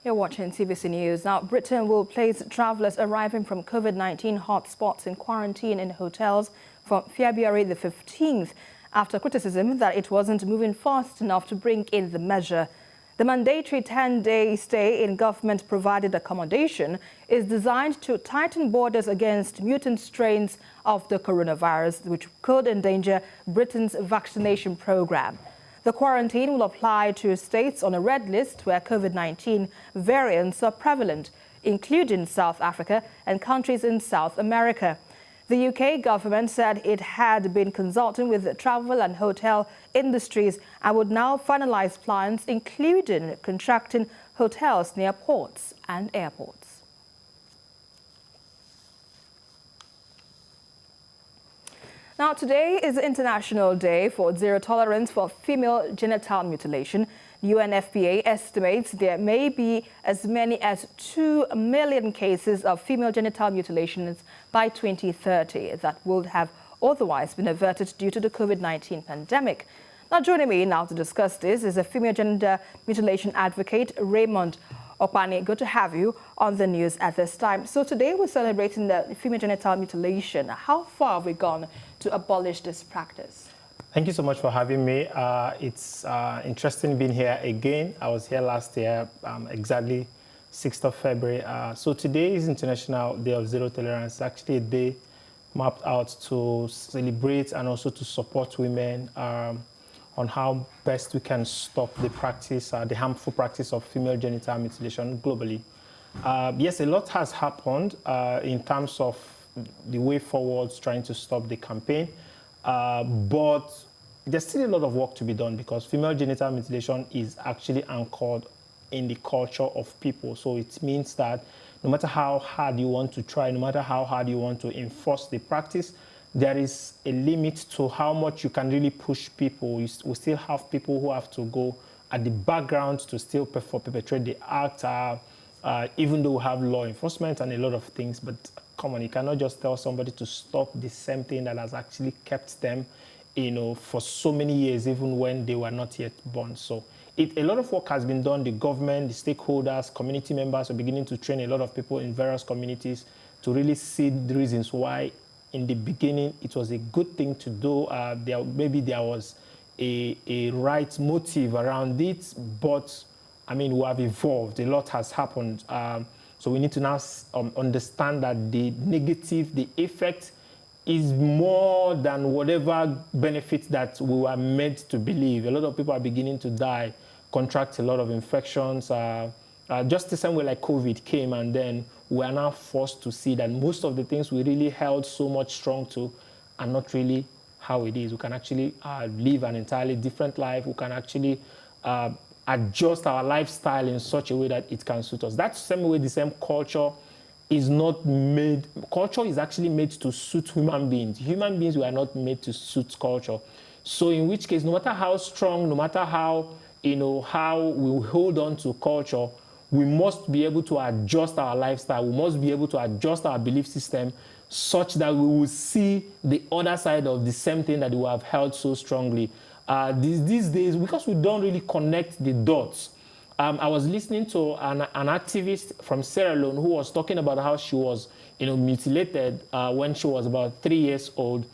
You're watching TVC News. Now, Britain will place travellers arriving from COVID-19 hotspots in quarantine in hotels from February the 15th after criticism that it wasn't moving fast enough to bring in the measure. The mandatory 10-day stay in government-provided accommodation is designed to tighten borders against mutant strains of the coronavirus, which could endanger Britain's vaccination program. The quarantine will apply to states on a red list where COVID-19 variants are prevalent, including South Africa and countries in South America. The UK government said it had been consulting with the travel and hotel industries and would now finalize plans, including contracting hotels near ports and airports. Now, today is International Day for Zero Tolerance for Female Genital Mutilation. The UNFPA estimates there may be as many as 2 million cases of female genital mutilations by 2030 that would have otherwise been averted due to the COVID-19 pandemic. Now, joining me now to discuss this is a female gender mutilation advocate, Raymond Okpani. Good to have you on the news at this time. So today we're celebrating the female genital mutilation. How far have we gone to abolish this practice? Thank you so much for having me. It's interesting being here again. I was here last year, exactly 6th of February. So today is International Day of Zero Tolerance. It's actually a day mapped out to celebrate and also to support women on how best we can stop the practice, the harmful practice of female genital mutilation globally. Yes, a lot has happened in terms of the way forward trying to stop the campaign. But there's still a lot of work to be done because female genital mutilation is actually anchored in the culture of people. So it means that no matter how hard you want to try, no matter how hard you want to enforce the practice, there is a limit to how much you can really push people. We still have people who have to go at the background to still perpetrate the act, even though we have law enforcement and a lot of things. But come on, you cannot just tell somebody to stop the same thing that has actually kept them, for so many years, even when they were not yet born. So a lot of work has been done. The government, the stakeholders, community members are beginning to train a lot of people in various communities to really see the reasons why in the beginning it was a good thing to do. Maybe there was a right motive around it, but I mean, we have evolved. A lot has happened. So we need to now understand that the negative, the effect is more than whatever benefits that we were meant to believe. A lot of people are beginning to die, contract a lot of infections, just the same way like COVID came, and then we are now forced to see that most of the things we really held so much strong to are not really how it is. We can actually live an entirely different life. We can actually adjust our lifestyle in such a way that it can suit us. That's the same way the same culture is not made. Culture is actually made to suit human beings. Human beings were not made to suit culture. So in which case, no matter how strong, no matter how, how we hold on to culture, we must be able to adjust our lifestyle. We must be able to adjust our belief system such that we will see the other side of the same thing that we have held so strongly. These days, because we don't really connect the dots. I was listening to an activist from Sierra Leone who was talking about how she was, mutilated when she was about 3 years old.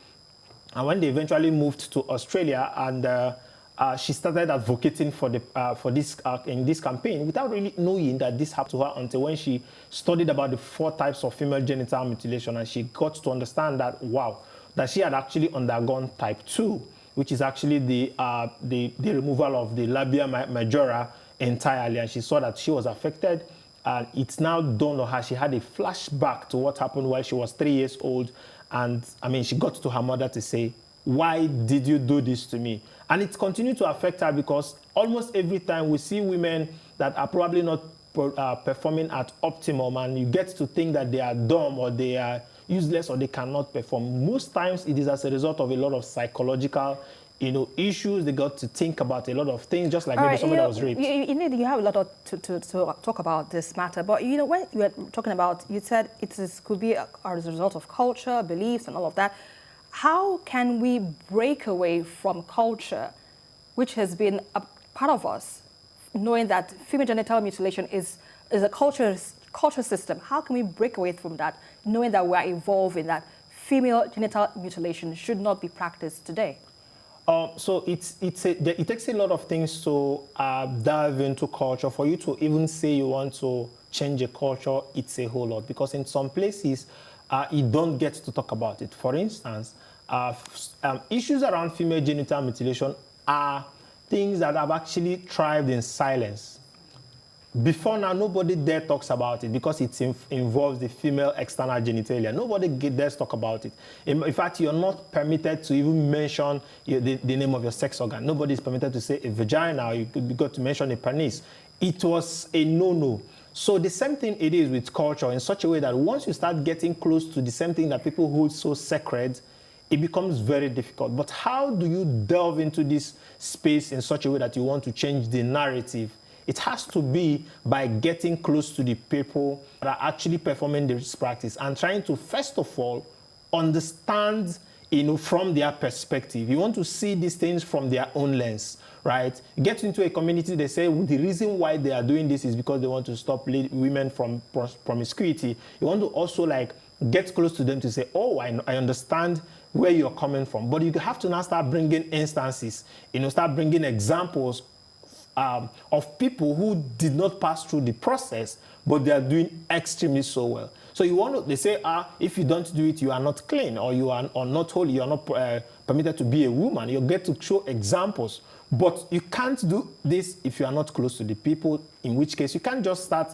And when they eventually moved to Australia, and she started advocating for this in this campaign without really knowing that this happened to her until when she studied about the 4 types of female genital mutilation, and she got to understand that, wow, that she had actually undergone type 2, which is actually the removal of the labia majora entirely, and she saw that she was affected. It's now dawned on her. She had a flashback to what happened while she was 3 years old, and I mean, she got to her mother to say, "Why did you do this to me?" And it continued to affect her because almost every time we see women that are probably not performing at optimum, and you get to think that they are dumb or they are useless or they cannot perform. Most times it is as a result of a lot of psychological issues. They got to think about a lot of things, just like maybe somebody that was raped. You have a lot to talk about this matter, but when you were talking about, you said could be as a result of culture, beliefs, and all of that. How can we break away from culture, which has been a part of us, knowing that female genital mutilation is is a culture system. How can we break away from that, knowing that we're evolving, that female genital mutilation should not be practiced today? So it takes a lot of things to dive into culture. For you to even say you want to change a culture, it's a whole lot. Because in some places, you don't get to talk about it. For instance, issues around female genital mutilation are things that have actually thrived in silence. Before now, nobody dare talks about it because it involves the female external genitalia. Nobody dares talk about it. In fact, you're not permitted to even mention the name of your sex organ. Nobody is permitted to say a vagina. You got to mention a penis. It was a no-no. So the same thing it is with culture, in such a way that once you start getting close to the same thing that people hold so sacred, it becomes very difficult. But how do you delve into this space in such a way that you want to change the narrative? It has to be by getting close to the people that are actually performing this practice and trying to, first of all, understand, from their perspective. You want to see these things from their own lens, right? You get into a community, they say the reason why they are doing this is because they want to stop women from promiscuity. You want to also get close to them to say, oh, I understand where you're coming from. But you have to now start bringing instances, start bringing examples of people who did not pass through the process, but they are doing extremely so well. So they say, if you don't do it, you are not clean, or you are not holy, you are not permitted to be a woman. You get to show examples, but you can't do this if you are not close to the people, in which case you can't just start,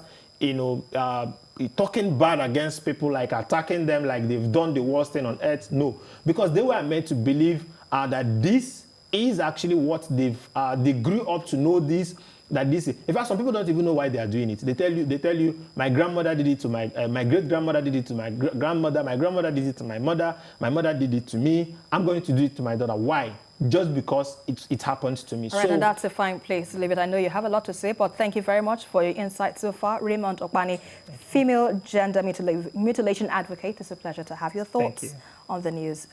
talking bad against people, like attacking them like they've done the worst thing on earth. No, because they were made to believe that this is actually what they grew up to know this, that this is. In fact, some people don't even know why they are doing it. They tell you, my grandmother did it to my great-grandmother did it to my grandmother, my grandmother did it to my mother did it to me, I'm going to do it to my daughter. Why? Just because it happened to me. All right, and that's a fine place to leave it. I know you have a lot to say, but thank you very much for your insights so far. Raymond Okpani, female gender mutilation advocate. It's a pleasure to have your thoughts on the news.